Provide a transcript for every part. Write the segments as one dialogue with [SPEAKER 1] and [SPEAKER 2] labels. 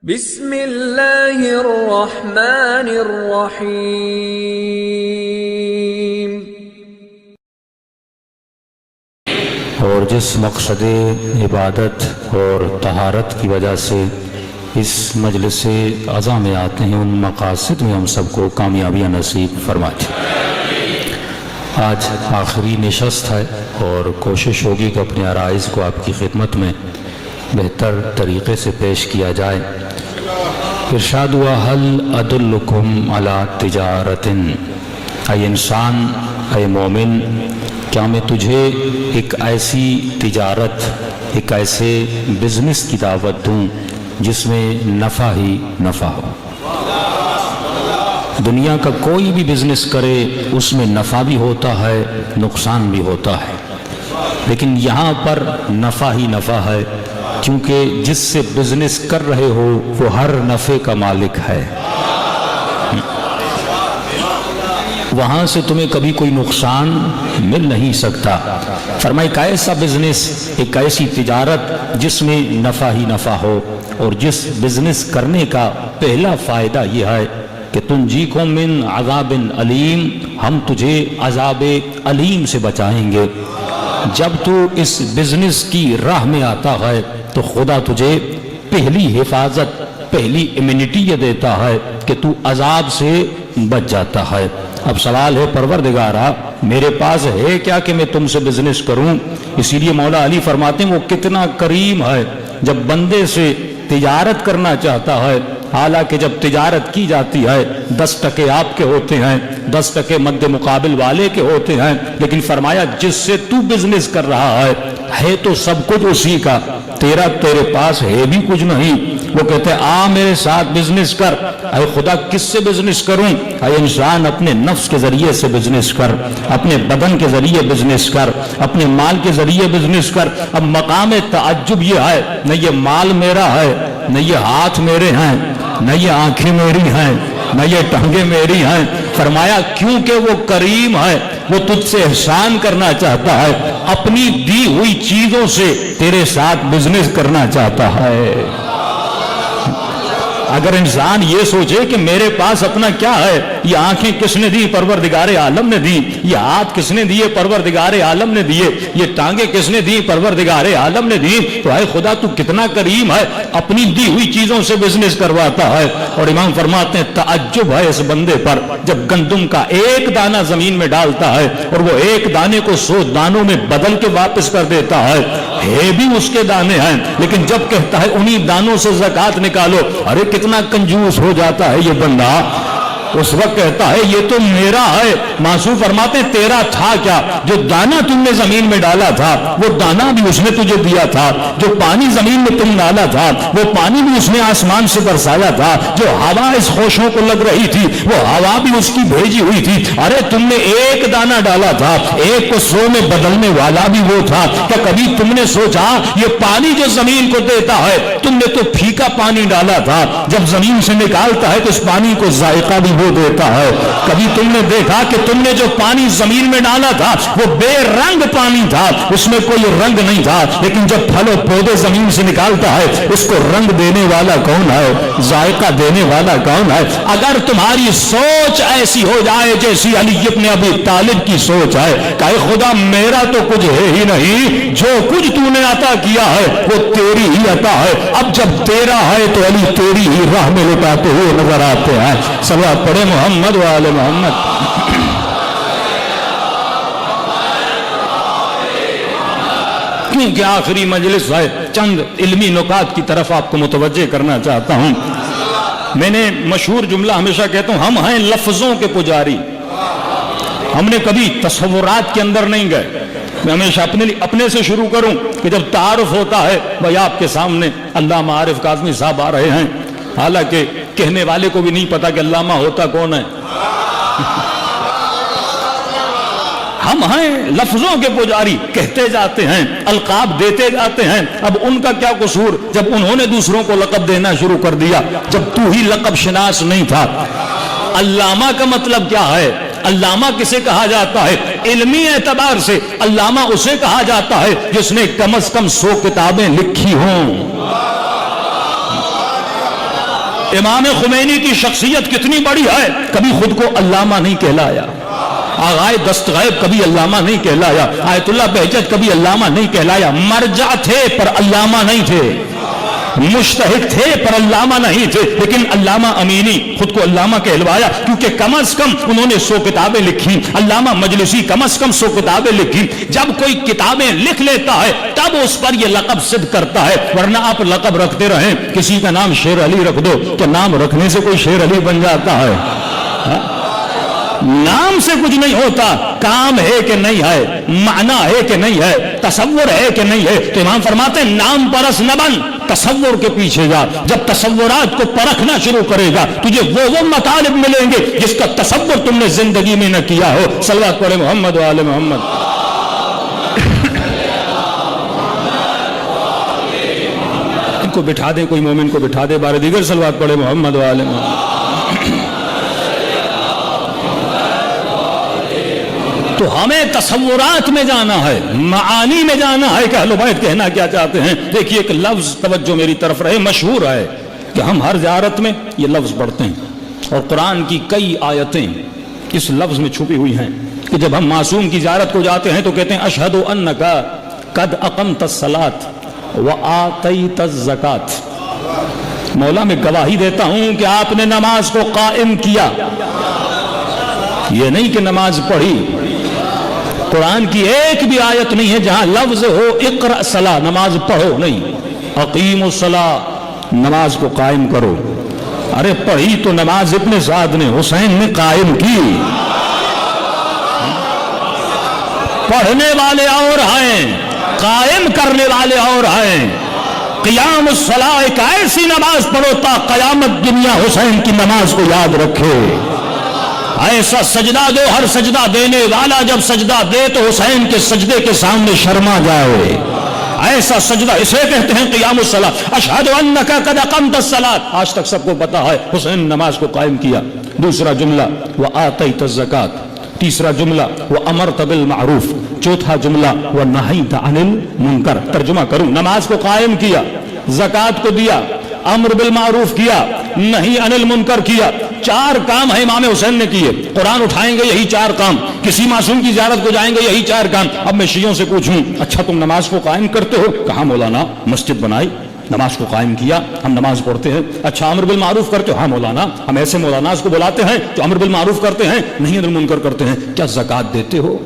[SPEAKER 1] بسم اللہ الرحمن الرحیم۔
[SPEAKER 2] اور جس مقصد عبادت اور طہارت کی وجہ سے اس مجلس اعظم میں آتے ہیں، ان مقاصد میں ہم سب کو کامیابیاں نصیب فرمائے۔ آج آخری نشست ہے اور کوشش ہوگی کہ اپنے عرائض کو آپ کی خدمت میں بہتر طریقے سے پیش کیا جائے۔ ارشاد ہوا هل ادلکم علی تجارت، اے انسان، اے مومن، کیا میں تجھے ایک ایسی تجارت، ایک ایسے بزنس کی دعوت دوں جس میں نفع ہی نفع ہو۔ دنیا کا کوئی بھی بزنس کرے اس میں نفع بھی ہوتا ہے، نقصان بھی ہوتا ہے، لیکن یہاں پر نفع ہی نفع ہے، کیونکہ جس سے بزنس کر رہے ہو وہ ہر نفع کا مالک ہے۔ وہاں سے تمہیں کبھی کوئی نقصان مل نہیں سکتا۔ فرمائے ایک ایسا بزنس، ایک ایسی تجارت جس میں نفع ہی نفع ہو، اور جس بزنس کرنے کا پہلا فائدہ یہ ہے کہ تنجیکم من عذاب علیم، ہم تجھے عذاب علیم سے بچائیں گے۔ جب تو اس بزنس کی راہ میں آتا ہے تو خدا تجھے پہلی حفاظت، پہلی امیونٹی یہ دیتا ہے کہ تو عذاب سے بچ جاتا ہے۔ اب سوال ہے پروردگارا میرے پاس ہے کیا کہ میں تم سے بزنس کروں؟ اسی لیے مولا علی فرماتے ہیں وہ کتنا کریم ہے جب بندے سے تجارت کرنا چاہتا ہے، حالانکہ جب تجارت کی جاتی ہے 10% آپ کے ہوتے ہیں، 10% مد مقابل والے کے ہوتے ہیں، لیکن فرمایا جس سے تو بزنس کر رہا ہے تو سب کچھ اسی کا، تیرے پاس ہے بھی کچھ نہیں۔ وہ کہتے ہیں آ میرے ساتھ بزنس کر۔ اے خدا کس سے بزنس کروں؟ اے انسان اپنے نفس کے ذریعے سے بزنس کر، اپنے بدن کے ذریعے بزنس کر، اپنے مال کے ذریعے بزنس کر۔ اب مقام تعجب یہ ہے، نہ یہ مال میرا ہے، نہ یہ ہاتھ میرے ہیں، نہ یہ آنکھیں میری ہیں، نہ یہ ٹانگیں میری ہیں۔ فرمایا کیونکہ وہ کریم ہے، وہ تجھ سے احسان کرنا چاہتا ہے، اپنی دی ہوئی چیزوں سے تیرے ساتھ بزنس کرنا چاہتا ہے۔ اگر انسان یہ سوچے کہ میرے پاس اپنا کیا ہے، یہ آنکھیں کس نے دی؟ پروردگار عالم نے دی۔ یہ ہاتھ کس نے دیے؟ پروردگار عالم نے دیے۔ یہ ٹانگیں کس نے دی؟ پروردگار عالم نے دی۔ تو اے خدا تو کتنا کریم ہے، اپنی دی ہوئی چیزوں سے بزنس کرواتا ہے۔ اور امام فرماتے ہیں تعجب ہے اس بندے پر جب گندم کا ایک دانہ زمین میں ڈالتا ہے اور وہ ایک دانے کو 100 دانوں میں بدل کے واپس کر دیتا ہے بھی اس کے دانے ہیں، لیکن جب کہتا ہے انہی دانوں سے زکوٰۃ نکالو، ارے کتنا کنجوس ہو جاتا ہے یہ بندہ۔ اس وقت کہتا ہے یہ تو میرا ہے۔ معصوم فرماتے ہیں تیرا تھا کیا؟ جو دانہ تم نے زمین میں ڈالا تھا وہ دانہ بھی اس نے تجھے دیا تھا، جو پانی زمین میں تم ڈالا تھا وہ پانی بھی اس نے آسمان سے برسایا تھا، جو ہوا اس خوشوں کو لگ رہی تھی وہ ہوا بھی اس کی بھیجی ہوئی تھی۔ ارے تم نے ایک دانہ ڈالا تھا، ایک کو 100 میں بدلنے والا بھی وہ تھا۔ کیا کبھی تم نے سوچا یہ پانی جو زمین کو دیتا ہے، تم نے تو پھیکا پانی ڈالا تھا، جب زمین سے نکالتا ہے تو اس پانی کو ذائقہ بھی وہ دیتا ہے۔ کبھی تم نے دیکھا کہ تم نے جو پانی زمین میں ڈالا تھا وہ بے رنگ پانی تھا، اس میں کوئی رنگ نہیں تھا، لیکن جب پھل و پودے زمین سے نکالتا ہے اس کو رنگ دینے والا کون ہے؟ ذائقہ دینے والا کون ہے؟ اگر تمہاری سوچ ایسی ہو جائے جیسی علی ابن ابی طالب کی سوچ ہے کہ اے خدا میرا تو کچھ ہے ہی نہیں، جو کچھ تو نے عطا کیا ہے وہ تیری ہی عطا ہے، اب جب تیرا ہے تو علی تیری ہی راہ میں لٹاتے ہوئے نظر آتے ہیں۔ صلوات پڑھے محمد و آل محمد۔ کیونکہ آخری مجلس ہے، چند علمی نکات کی طرف آپ کو متوجہ کرنا چاہتا ہوں۔ میں نے مشہور جملہ ہمیشہ کہتا ہوں، ہم ہیں لفظوں کے پجاری، ہم نے کبھی تصورات کے اندر نہیں گئے۔ میں ہمیشہ اپنے سے شروع کروں کہ جب تعارف ہوتا ہے بھائی آپ کے سامنے علامہ عارف کاظمی صاحب آ رہے ہیں، حالانکہ کہنے والے کو بھی نہیں پتا کہ علامہ ہوتا کون ہے۔ ہم ہیں لفظوں کے پجاری، کہتے جاتے ہیں، القاب دیتے جاتے ہیں۔ اب ان کا کیا قصور جب انہوں نے دوسروں کو لقب دینا شروع کر دیا، جب تو ہی لقب شناس نہیں تھا۔ علامہ کا مطلب کیا ہے؟ علامہ کسے کہا جاتا ہے؟ علمی اعتبار سے علامہ اسے کہا جاتا ہے جس نے کم از کم 100 کتابیں لکھی ہوں۔ امام خمینی کی شخصیت کتنی بڑی ہے، کبھی خود کو علامہ نہیں کہلایا، آغائے دست غیب کبھی علامہ نہیں کہلایا، آیت اللہ بہجت کبھی علامہ نہیں کہلایا، مرجع تھے پر علامہ نہیں تھے، مجتہد تھے پر علامہ نہیں تھے، لیکن علامہ امینی خود کو علامہ کہلوایا کیونکہ کم از کم انہوں نے 100 کتابیں لکھی، علامہ مجلسی کم از کم 100 کتابیں لکھی، جب کوئی کتابیں لکھ لیتا ہے تب اس پر یہ لقب صدق کرتا ہے، ورنہ آپ لقب رکھتے رہیں، کسی کا نام شیر علی رکھ دو تو نام رکھنے سے کوئی شیر علی بن جاتا ہے، نام سے کچھ نہیں ہوتا، کام ہے کہ نہیں ہے، معنی ہے کہ نہیں ہے، تصور ہے کہ نہیں ہے، تو امام فرماتے ہیں نام پرس نہ بن، تصور کے پیچھے جا، جب تصورات کو پرکھنا شروع کرے گا تجھے وہ مطالب ملیں گے جس کا تصور تم نے زندگی میں نہ کیا ہو۔ صلوات پڑھے محمد و آل محمد۔ ان کو بٹھا دے، کوئی مومن کو بٹھا دے، بار دیگر صلوات پڑھے محمد و آل محمد۔ تو ہمیں تصورات میں جانا ہے، معانی میں جانا ہے کہ اہل بیت کہنا کیا چاہتے ہیں۔ دیکھیے ایک لفظ توجہ میری طرف رہے، مشہور ہے کہ ہم ہر زیارت میں یہ لفظ پڑھتے ہیں، اور قرآن کی کئی آیتیں اس لفظ میں چھپی ہوئی ہیں کہ جب ہم معصوم کی زیارت کو جاتے ہیں تو کہتے ہیں اشہد انک قد اقمت الصلاۃ وآتیت الزکاۃ، مولا میں گواہی دیتا ہوں کہ آپ نے نماز کو قائم کیا، یہ نہیں کہ نماز پڑھی۔ قرآن کی ایک بھی آیت نہیں ہے جہاں لفظ ہو اقرأ صلاۃ، نماز پڑھو، نہیں، اقیم الصلاۃ، نماز کو قائم کرو۔ ارے پڑھی تو نماز ابن سعد نے، حسین نے قائم کی، پڑھنے والے اور ہیں، قائم کرنے والے اور ہیں۔ قیام الصلاۃ، ایک ایسی نماز پڑھو تا قیامت دنیا حسین کی نماز کو یاد رکھے، ایسا سجدہ دو ہر سجدہ دینے والا جب سجدہ دے تو حسین کے سجدے کے سامنے شرما جائے، ایسا سجدہ، اسے کہتے ہیں قیام الصلاۃ۔ اشہد انک قد اقمت الصلاۃ، آج تک سب کو پتا ہے حسین نماز کو قائم کیا۔ دوسرا جملہ وآتیت الزکاۃ، تیسرا جملہ وامرت بالمعروف، چوتھا جملہ ونہیت عن المنکر۔ ترجمہ کروں، نماز کو قائم کیا، زکوٰۃ کو دیا، امر بالمعروف کیا، نہی عن المنکر کیا، 4 کام ہے امام حسین نے کیے۔ قرآن اٹھائیں گے یہی 4 کام، کسی معصوم کی زیارت کو جائیں گے یہی 4 کام۔ اب میں شیعوں سے پوچھوں اچھا تم نماز کو قائم کرتے ہو؟ کہاں مولانا، مسجد بنائی، نماز کو قائم کیا، ہم نماز پڑھتے ہیں۔ اچھا امر بالمعروف کرتے ہو؟ ہاں مولانا، ہم ایسے مولاناز کو بلاتے ہیں جو امر بالمعروف کرتے ہیں، نہیں عن المنکر کرتے ہیں۔ کیا زکوٰۃ دیتے ہو؟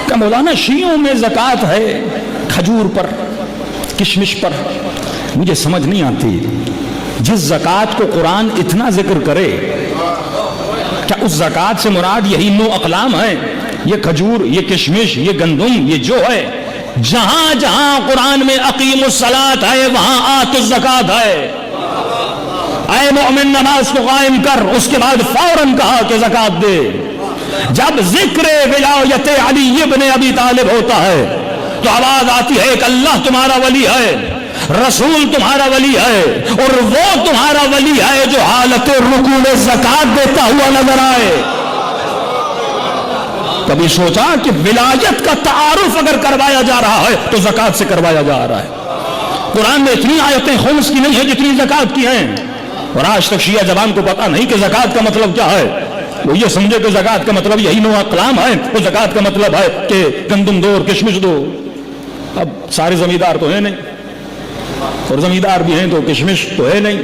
[SPEAKER 2] کیا مولانا شیعوں میں زکوٰۃ ہے کھجور پر، کشمش پر؟ مجھے سمجھ نہیں آتی، جس زکوٰۃ کو قرآن اتنا ذکر کرے کیا اس زکوٰۃ سے مراد یہی 9 اقلام ہیں؟ یہ کھجور، یہ کشمش، یہ گندم، یہ جو ہے، جہاں جہاں قرآن میں اقیم الصلاۃ ہے وہاں آت الزکاۃ ہے۔ اے مومن نماز کو قائم کر، اس کے بعد فوراً کہا کہ زکوٰۃ دے۔ جب ذکر ولایت علی ابن ابی طالب ہوتا ہے تو آواز آتی ہے کہ اللہ تمہارا ولی ہے، رسول تمہارا ولی ہے، اور وہ تمہارا ولی ہے جو حالت رکوع میں زکوٰۃ دیتا ہوا نظر آئے۔ کبھی سوچا کہ ولایت کا تعارف اگر کروایا جا رہا ہے تو زکوٰۃ سے کروایا جا رہا ہے؟ قرآن میں اتنی آیتیں خمس کی نہیں ہیں جتنی زکوٰۃ کی ہیں، اور آج تک شیعہ زبان کو پتا نہیں کہ زکوٰۃ کا مطلب کیا ہے۔ وہ یہ سمجھے کہ زکوٰۃ کا مطلب یہی 9 اقلام ہے، وہ زکوٰۃ کا مطلب ہے کہ گندم دو اور کشمش دو۔ اب سارے زمیندار تو ہیں نہیں، اور زمیندار بھی ہیں تو کشمش تو ہے نہیں،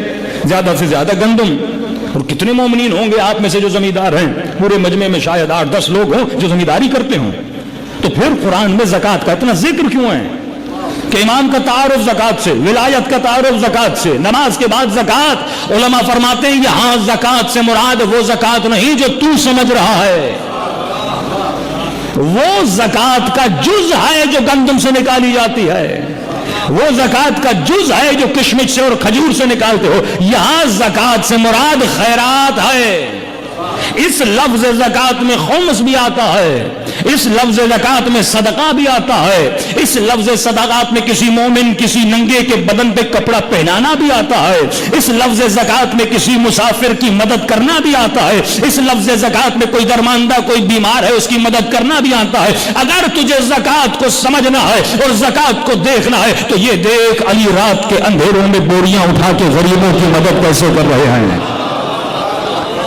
[SPEAKER 2] زیادہ سے زیادہ گندم۔ اور کتنے مومنین ہوں گے آپ میں سے جو زمیندار ہیں؟ پورے مجمع میں شاید 8-10 لوگ ہوں جو زمینداری کرتے ہوں۔ تو پھر قرآن میں زکوٰۃ کا اتنا ذکر کیوں ہے کہ امام کا تعارف زکوٰۃ سے، ولایت کا تعارف زکوٰۃ سے، نماز کے بعد زکوٰۃ؟ علماء فرماتے ہیں یہاں زکوٰۃ سے مراد وہ زکوٰۃ نہیں جو تو سمجھ رہا ہے، وہ زکوٰۃ کا جز ہے جو گندم سے نکالی جاتی ہے، وہ زکوٰۃ کا جز ہے جو کشمش سے اور کھجور سے نکالتے ہو۔ یہاں زکوٰۃ سے مراد خیرات ہے۔ اس لفظ زکوٰۃ میں خمس بھی آتا ہے، اس لفظ زکات میں صدقہ بھی آتا ہے، اس لفظ صدقات میں کسی مومن کسی ننگے کے بدن پہ کپڑا پہنانا بھی آتا ہے، اس لفظ زکات میں کسی مسافر کی مدد کرنا بھی آتا ہے، اس لفظ زکات میں کوئی درماندہ کوئی بیمار ہے اس کی مدد کرنا بھی آتا ہے۔ اگر تجھے زکات کو سمجھنا ہے اور زکات کو دیکھنا ہے تو یہ دیکھ علی رات کے اندھیروں میں بوریاں اٹھا کے غریبوں کی مدد کیسے کر رہے ہیں۔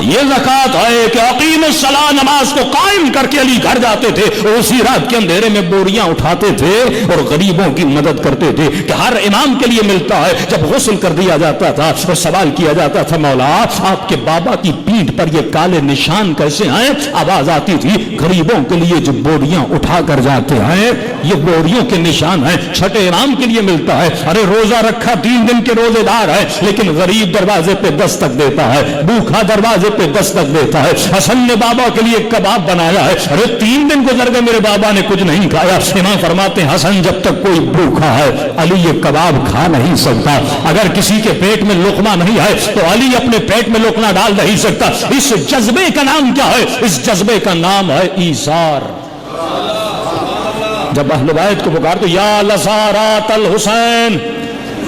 [SPEAKER 2] یہ زکات ہے کہ اقیم الصلاۃ، نماز کو قائم کر کے علی گھر جاتے تھے اور اسی رات کے اندھیرے میں بوریاں اٹھاتے تھے اور غریبوں کی مدد کرتے تھے کہ ہر امام کے لیے ملتا ہے۔ جب غسل کر دیا جاتا تھا اور سوال کیا جاتا تھا مولا آپ کے بابا کی پیٹھ پر یہ کالے نشان کیسے آئے، آواز آتی تھی غریبوں کے لیے جو بوریاں اٹھا کر جاتے ہیں یہ بوریوں کے نشان ہیں، چھٹے امام کے لیے ملتا ہے۔ ارے روزہ رکھا 3 دن کے روزے دار ہے لیکن غریب دروازے پہ دستک دیتا ہے، بھوکھا دروازے پہ دستک دیتا ہے۔ حسن نے بابا کے لیے کباب بنایا ہے، ارے 3 دن گزر گئے میرے بابا نے کچھ نہیں کھایا۔ امام فرماتے ہیں حسن جب تک کوئی بھوکا ہے علی یہ کباب کھا نہیں سکتا، اگر کسی کے پیٹ میں لقمہ نہیں ہے تو علی اپنے پیٹ میں لقمہ ڈال نہیں سکتا۔ اس جذبے کا نام کیا ہے؟ اس جذبے کا نام ہے ایثار۔ جب اہل بیت کو پکارتے یا لزارات الحسین،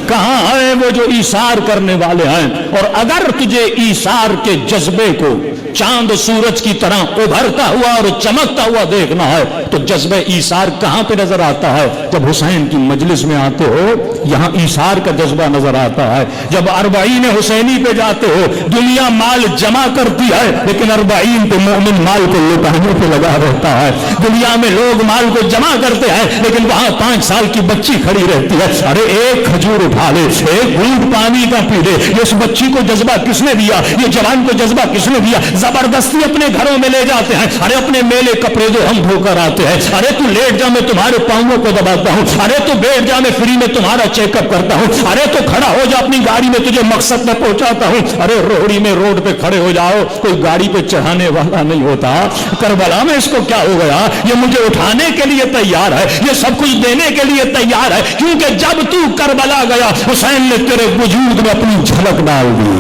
[SPEAKER 2] کہاں ہے وہ جو ایثار کرنے والے ہیں؟ اور اگر تجھے ایثار کے جذبے کو چاند سورج کی طرح ابھرتا ہوا اور چمکتا ہوا دیکھنا ہے تو جذبہ ایثار کہاں پہ نظر آتا ہے؟ جب حسین کی مجلس میں آتے ہو یہاں ایثار کا جذبہ نظر آتا ہے۔ جب 40 حسینی پہ جاتے ہو دنیا مال جمع کرتی ہے لیکن 40 پہ مومن مال کو لٹانے پہ لگا رہتا ہے۔ دنیا میں لوگ مال کو جمع کرتے ہیں لیکن وہاں 5 سال کی بچی کھڑی رہتی ہے، ارے ایک کھجور اٹھا لے، ایک گھونٹ پانی کا پی لے۔ اس بچی کو جذبہ کس نے دیا؟ یہ جوان کو جذبہ کس نے دیا؟ زبردستی اپنے گھروں میں لے جاتے ہیں، ارے اپنے میلے کپڑے جو ہم دھو کر آتے ہیں، ارے تو لیٹ جا میں تمہارے پاؤں کو دباتا ہوں، ارے تو بیٹھ جا میں فری میں تمہارا چیک اپ کرتا ہوں، ارے تو کھڑا ہو جا اپنی گاڑی میں تجھے مقصد میں پہنچاتا ہوں۔ ارے روڑی میں روڈ پہ کھڑے ہو جاؤ، کوئی گاڑی پہ چڑھانے والا نہیں ہوتا۔ کربلا میں اس کو کیا ہو گیا؟ یہ مجھے اٹھانے کے لیے تیار ہے، یہ سب کچھ دینے کے لیے تیار ہے، کیونکہ جب تو کربلا گیا حسین نے تیرے وجود میں اپنی جھلک ڈال دی۔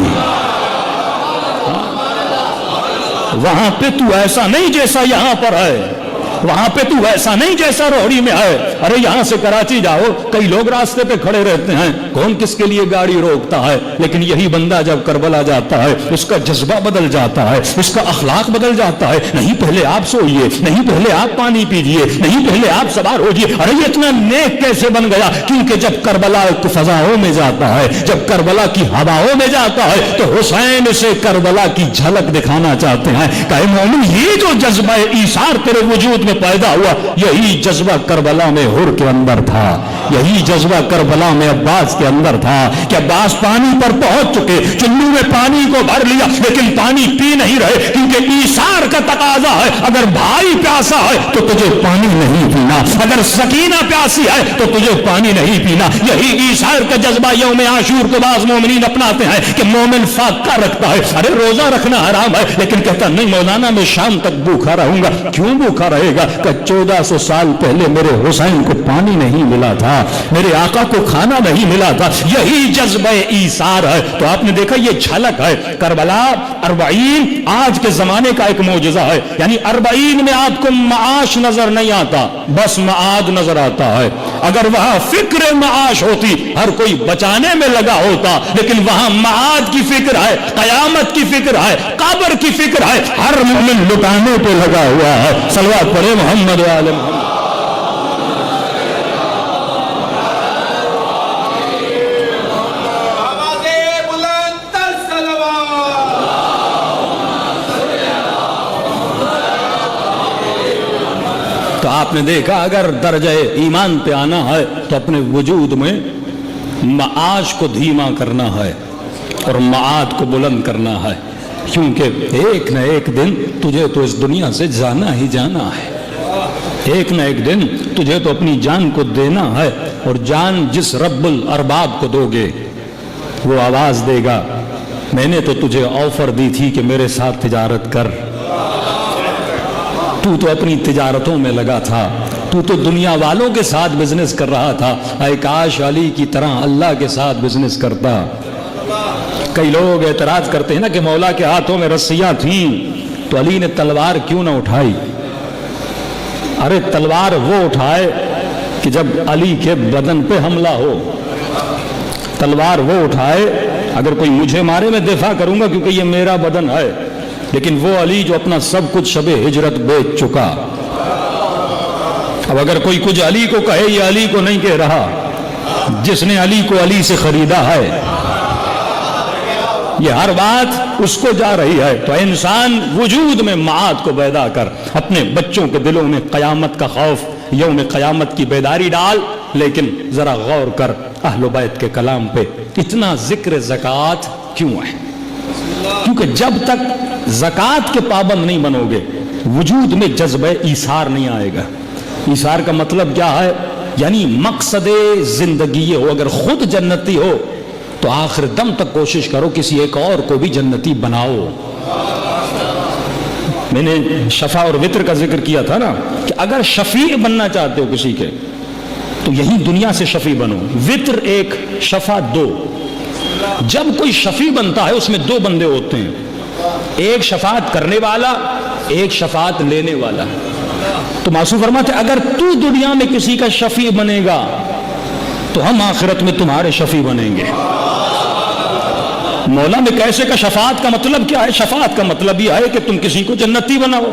[SPEAKER 2] وہاں پہ تو ایسا نہیں جیسا یہاں پر ہے، وہاں پہ تو ایسا نہیں جیسا روہڑی میں ہے۔ ارے یہاں سے کراچی جاؤ کئی لوگ راستے پہ کھڑے رہتے ہیں، کون کس کے لیے گاڑی روکتا ہے، لیکن یہی بندہ جب کربلا جاتا ہے اس کا جذبہ بدل جاتا ہے، اس کا اخلاق بدل جاتا ہے۔ نہیں پہلے آپ سوئیے، نہیں پہلے آپ پانی پیجیے، نہیں پہلے آپ سوار ہوجیے۔ ارے یہ اتنا نیک کیسے بن گیا؟ کیونکہ جب کربلا فضاؤں میں جاتا ہے، جب کربلا کی ہواؤں میں جاتا ہے تو حسین سے کربلا کی جھلک دکھانا چاہتے ہیں کہ اے مومن یہ جو جذبہ ایثار تیرے وجود میں پیدا ہوا یہی جذبہ کربلا میں حر کے اندر تھا، یہی جذبہ کربلا میں عباس کے اندر تھا کہ عباس پانی پر پہنچ چکے، چلو میں پانی کو بھر لیا لیکن پانی پی نہیں رہے، کیونکہ ایثار کا تقاضا ہے اگر بھائی پیاسا ہے تو تجھے پانی نہیں پینا، اگر سکینہ پیاسی ہے تو تجھے پانی نہیں پینا۔ یہی ایثار کا جذبہ یوم عاشور کو بعض مومنین اپناتے ہیں کہ مومن فاقہ رکھتا ہے، ارے روزہ رکھنا حرام ہے لیکن کہتا نہیں مولانا میں شام تک بھوکا رہوں گا۔ کیوں بھوکا رہے گا؟ کہ 1400 سال پہلے میرے حسین کو پانی نہیں ملا تھا، میرے آقا کو کھانا نہیں ملا تھا، یہی جذبہ ایثار ہے۔ تو آپ نے دیکھا یہ جھلک ہے۔ کربلا 40 آج کے زمانے کا ایک معجزہ ہے، یعنی 40 میں آپ کو معاش نظر نہیں آتا، بس معاد نظر آتا ہے۔ اگر وہاں فکر معاش ہوتی ہر کوئی بچانے میں لگا ہوتا، لیکن وہاں معاد کی فکر ہے، قیامت کی فکر ہے، قبر کی فکر ہے، ہر مومن لٹانے پہ لگا ہوا ہے۔ صلوات پڑھے محمد وآل محمد۔ تو آپ نے دیکھا اگر درجہ ایمان پہ آنا ہے تو اپنے وجود میں معاش کو دھیما کرنا ہے اور معاد کو بلند کرنا ہے، کیونکہ ایک نہ ایک دن تجھے تو اس دنیا سے جانا ہی جانا ہے، ایک نہ ایک دن تجھے تو اپنی جان کو دینا ہے، اور جان جس رب الارباب کو دو گے وہ آواز دے گا میں نے تو تجھے آفر دی تھی کہ میرے ساتھ تجارت کر، تو اپنی تجارتوں میں لگا تھا، تو دنیا والوں کے ساتھ بزنس کر رہا تھا، اے کاش علی کی طرح اللہ کے ساتھ بزنس کرتا۔ کئی لوگ اعتراض کرتے ہیں نا کہ مولا کے ہاتھوں میں رسیاں تھیں تو علی نے تلوار کیوں نہ اٹھائی؟ ارے تلوار وہ اٹھائے کہ جب علی کے بدن پہ حملہ ہو، تلوار وہ اٹھائے، اگر کوئی مجھے مارے میں دفاع کروں گا کیونکہ یہ میرا بدن ہے، لیکن وہ علی جو اپنا سب کچھ شب ہجرت بیچ چکا، اب اگر کوئی کچھ علی کو کہے، یہ علی کو نہیں کہہ رہا، جس نے علی کو علی سے خریدا ہے، یہ ہر بات اس کو جا رہی ہے۔ تو انسان وجود میں معاد کو پیدا کر، اپنے بچوں کے دلوں میں قیامت کا خوف، یوم قیامت کی بیداری ڈال، لیکن ذرا غور کر اہل بیت کے کلام پہ اتنا ذکر زکوٰۃ کیوں ہے؟ کیونکہ جب تک زکوٰۃ کے پابند نہیں بنو گے، وجود میں جذبہ ایثار نہیں آئے گا۔ ایثار کا مطلب کیا ہے؟ یعنی مقصد زندگی یہ ہو، اگر خود جنتی ہو تو آخر دم تک کوشش کرو کسی ایک اور کو بھی جنتی بناؤ۔ میں نے شفا اور وطر کا ذکر کیا تھا نا، کہ اگر شفیع بننا چاہتے ہو کسی کے تو یہی دنیا سے شفیع بنو۔ وطر ایک، شفا دو۔ جب کوئی شفیع بنتا ہے اس میں دو بندے ہوتے ہیں، ایک شفاعت کرنے والا، ایک شفاعت لینے والا۔ تو معصوم فرماتے اگر تو دنیا میں کسی کا شفیع بنے گا تو ہم آخرت میں تمہارے شفیع بنیں گے۔ مولا میں کیسے کا شفاعت کا مطلب کیا ہے؟ شفاعت کا مطلب یہ ہے کہ تم کسی کو جنتی بناؤ۔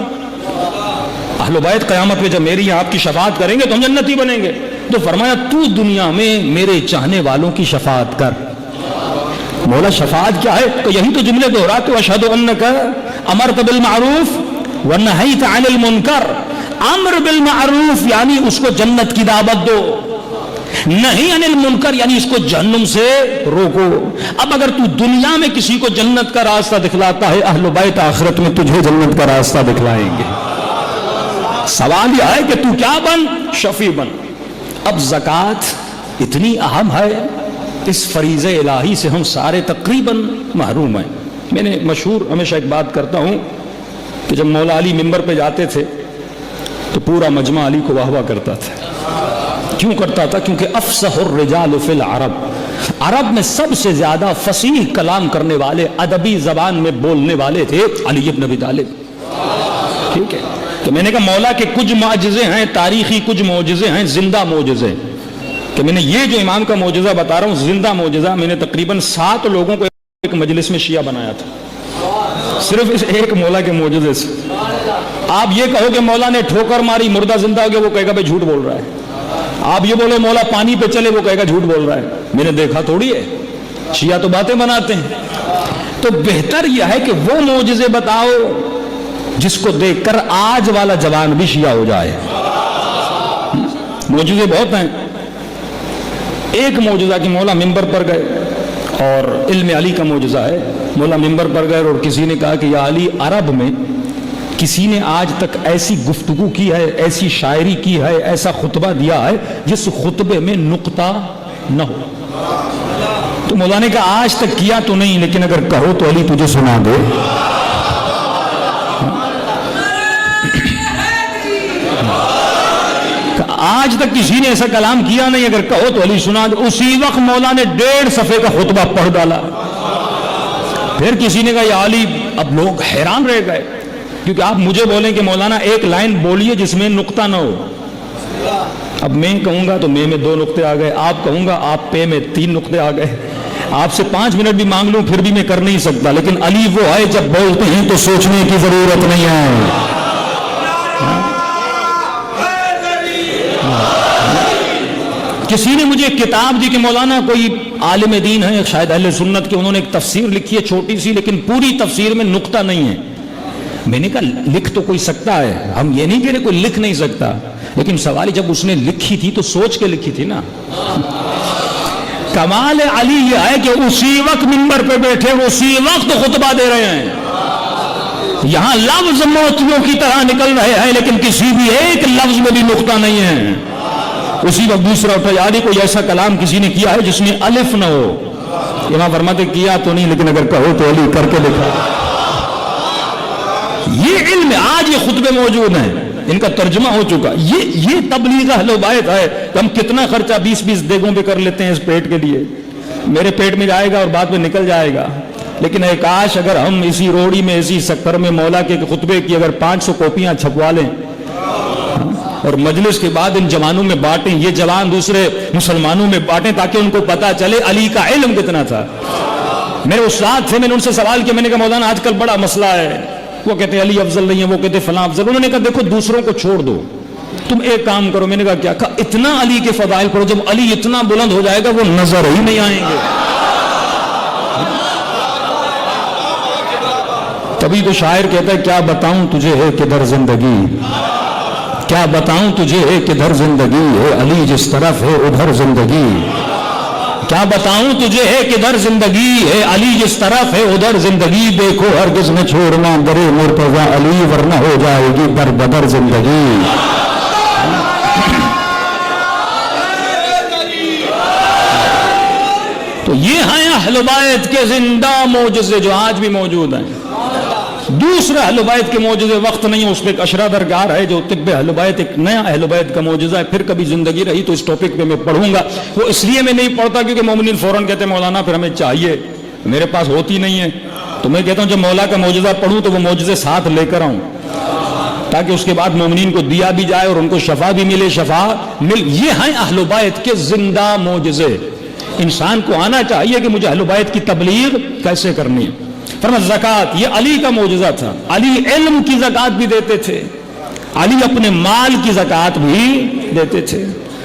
[SPEAKER 2] اہل بیت قیامت میں جب میری آپ کی شفاعت کریں گے تو ہم جنتی بنیں گے۔ تو فرمایا تو دنیا میں میرے چاہنے والوں کی شفاعت کر۔ مولا شفاعت کیا ہے؟ تو یہی تو جملے دہراتے ہو، اشہد انک امرت بالمعروف ونہیت عن المنکر۔ امر بالمعروف یعنی اس کو جنت کی دعوت دو، نہیں عن المنکر یعنی اس کو جہنم سے روکو۔ اب اگر تو دنیا میں کسی کو جنت کا راستہ دکھلاتا ہے، اہل بیت آخرت میں تجھے جنت کا راستہ دکھلائیں گے۔ سوال یہ ہے کہ تو کیا بن؟ شفیع بن۔ اب زکوٰۃ اتنی اہم ہے، اس فریضہ الہی سے ہم سارے تقریباً محروم ہیں۔ میں نے مشہور ہمیشہ ایک بات کرتا ہوں کہ جب مولا علی ممبر پہ جاتے تھے تو پورا مجمع علی کو واہ واہ کرتا تھا۔ کیوں کرتا تھا؟ کیونکہ افصح الرجال فی العرب، عرب میں سب سے زیادہ فصیح کلام کرنے والے، ادبی زبان میں بولنے والے تھے علی بن ابی طالب۔ ٹھیک ہے، تو میں نے کہا مولا کے کچھ معجزے ہیں تاریخی، کچھ معجزے ہیں زندہ معجزے، کہ میں نے یہ جو امام کا معجزہ بتا رہا ہوں زندہ معجزہ، میں نے تقریباً 7 لوگوں کو ایک مجلس میں شیعہ بنایا تھا، صرف اس ایک مولا کے معجزے سے۔ آپ یہ کہو کہ مولا نے ٹھوکر ماری مردہ زندہ ہو گیا، وہ کہے گا بھائی جھوٹ بول رہا ہے۔ آپ یہ بولو مولا پانی پہ چلے، وہ کہے گا جھوٹ بول رہا ہے۔ میں نے دیکھا تھوڑی ہے، شیعہ تو باتیں بناتے ہیں۔ تو بہتر یہ ہے کہ وہ معجزے بتاؤ جس کو دیکھ کر آج والا جوان بھی شیعہ ہو جائے۔ معجزے بہت ہیں۔ ایک معجزہ کہ مولا منبر پر گئے، اور علم علی کا معجزہ ہے، مولا منبر پر گئے اور کسی نے کہا کہ یا علی، عرب میں کسی نے آج تک ایسی گفتگو کی ہے، ایسی شاعری کی ہے، ایسا خطبہ دیا ہے جس خطبے میں نقطہ نہ ہو؟ تو مولا نے کہا آج تک کیا تو نہیں، لیکن اگر کہو تو علی تجھے سنا دے۔ آج تک کسی نے ایسا کلام کیا نہیں، اگر کہو تو علی سنا دے۔ اسی وقت مولا نے 1.5 صفحے کا خطبہ پڑھ ڈالا۔ پھر کسی نے کہا یا علی، اب لوگ حیران رہ گئے، کیونکہ آپ مجھے بولیں کہ مولانا ایک لائن بولیے جس میں نقطہ نہ ہو۔ اب میں کہوں گا تو میں 2 نقطے آ گئے، آپ کہوں گا آپ پہ میں 3 نقطے آ گئے۔ آپ سے 5 منٹ بھی مانگ لوں پھر بھی میں کر نہیں سکتا، لیکن علی وہ ہے جب بولتے ہیں تو سوچنے کی ضرورت نہیں ہے۔ کسی نے مجھے ایک کتاب دی کہ مولانا کوئی عالم دین ہے شاید اہل سنت کے، انہوں نے ایک تفسیر لکھی ہے چھوٹی سی، لیکن پوری تفسیر میں نقطہ نہیں ہے۔ میں نے کہا لکھ تو کوئی سکتا ہے، ہم یہ نہیں کہہ رہے کوئی لکھ نہیں سکتا، لیکن سوال جب اس نے لکھی تھی تو سوچ کے لکھی تھی نا۔ کمال علی یہ ہے کہ اسی وقت منبر پہ بیٹھے اسی وقت خطبہ دے رہے ہیں، یہاں لفظ موتیوں کی طرح نکل رہے ہیں لیکن کسی بھی ایک لفظ میں بھی نقطہ نہیں ہے۔ اسی وقت دوسرا اٹھا، یعنی کوئی ایسا کلام کسی نے کیا ہے جس میں الف نہ ہو؟ امام فرماتے کیا تو نہیں، لیکن اگر کہو تو علی کر کے دکھا۔ یہ علم آج یہ خطبے موجود ہیں، ان کا ترجمہ ہو چکا۔ یہ تبلیغ اہل بیت ہے کہ ہم کتنا خرچہ 20 دیگوں پہ کر لیتے ہیں اس پیٹ کے لیے، میرے پیٹ میں جائے گا اور بعد میں نکل جائے گا۔ لیکن اے کاش اگر ہم اسی روڑی میں اسی سکر میں مولا کے خطبے کی اگر 500 کاپیاں چھپوا لیں، اور مجلس کے بعد ان جوانوں میں بانٹیں, یہ جوان دوسرے مسلمانوں میں بانٹیں تاکہ ان کو پتا چلے علی کا علم کتنا تھا. میرے استاد تھے, میں نے ان سے سوال کیا, میں نے کہا مولانا آج کل بڑا مسئلہ ہے, وہ کہتے ہیں علی افضل نہیں ہے, وہ کہتے ہیں فلاں افضل. انہوں نے کہا دیکھو دوسروں کو چھوڑ دو, تم ایک کام کرو. میں نے کہا کیا؟ کہا اتنا علی کے فضائل پڑھو, جب علی اتنا بلند ہو جائے گا وہ نظر ہی نہیں آئیں گے. تبھی تو شاعر کہتا ہے کیا بتاؤں تجھے ہے کدھر زندگی, کیا بتاؤں تجھے ہے کدھر زندگی, ہے علی جس طرف ہے ادھر زندگی. کیا بتاؤں تجھے ہے کدھر زندگی, ہے علی جس طرف ہے ادھر زندگی. دیکھو ہرگز نہ چھوڑنا درے مرتضیٰ علی, ورنہ ہو جائے گی در بدر زندگی. تو یہ ہیں اہل بیت کے زندہ معجزے جو آج بھی موجود ہیں. دوسرا اہل بیت کے معجزے وقت نہیں, اس پہ ایک اشرا درکار ہے جو طب اہل بیت, ایک نیا اہل بیت کا معجزہ ہے. پھر کبھی زندگی رہی تو اس ٹاپک پہ میں پڑھوں گا. وہ اس لیے میں نہیں پڑھتا کیونکہ مومنین فوراً کہتے ہیں مولانا پھر ہمیں چاہیے, میرے پاس ہوتی نہیں ہے. تو میں کہتا ہوں جب مولا کا معجزہ پڑھوں تو وہ معجزے ساتھ لے کر آؤں تاکہ اس کے بعد مومنین کو دیا بھی جائے اور ان کو شفا بھی ملے. شفا مل, یہ ہیں اہل بیت کے زندہ معجزے. انسان کو آنا چاہیے کہ مجھے اہل بیت کی تبلیغ کیسے کرنی ہے. فرما زکوٰۃ, یہ علی کا معجزہ تھا. علی علم کی زکوٰۃ بھی دیتے تھے, علی اپنے مال کی زکوٰۃ بھی دیتے تھے.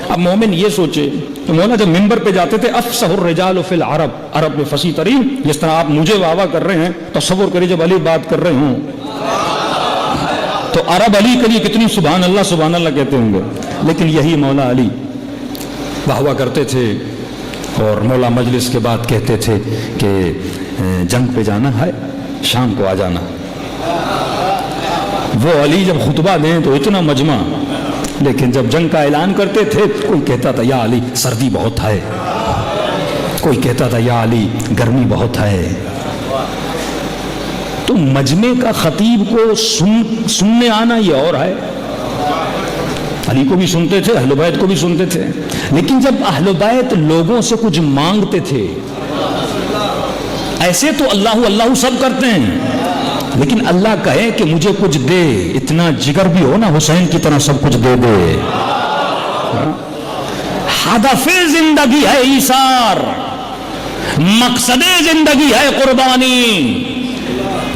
[SPEAKER 2] اب مومن یہ سوچے کہ مولا جب منبر پہ جاتے تھے افصح الرجال فی العرب, عرب میں فصیح ترین, جس طرح آپ مجھے واہ واہ کر رہے ہیں, تصور کریں جب علی بات کر رہے ہوں تو عرب علی کے لیے کتنی سبحان اللہ کہتے ہوں گے. لیکن یہی مولا علی واہ واہ کرتے تھے اور مولا مجلس کے بعد کہتے تھے کہ جنگ پہ جانا ہے, شام کو آ جانا. وہ علی جب خطبہ دیں تو اتنا مجمع, لیکن جب جنگ کا اعلان کرتے تھے کوئی کہتا تھا یا علی سردی بہت ہے, کوئی کہتا تھا یا علی گرمی بہت ہے. تو مجمع کا خطیب کو سننے آنا یہ اور ہے. علی کو بھی سنتے تھے, اہل بیت کو بھی سنتے تھے, لیکن جب اہل بیت لوگوں سے کچھ مانگتے تھے, ایسے تو اللہ اللہ سب کرتے ہیں, لیکن اللہ کہے کہ مجھے کچھ دے, اتنا جگر بھی ہو نا حسین کی طرح سب کچھ دے دے. ہدف زندگی ہے ایثار, مقصد زندگی ہے قربانی.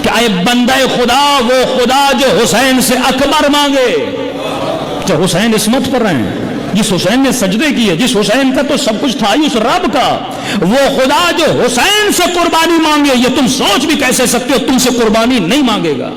[SPEAKER 2] کہ اے بندہ خدا, وہ خدا جو حسین سے اکبر مانگے. جو حسین عصمت پر رہے ہیں, جس حسین نے سجدے کیے, جس حسین کا تو سب کچھ تھا ہی اس رب کا, وہ خدا جو حسین سے قربانی مانگے, یہ تم سوچ بھی کیسے سکتے ہو, تم سے قربانی نہیں مانگے گا.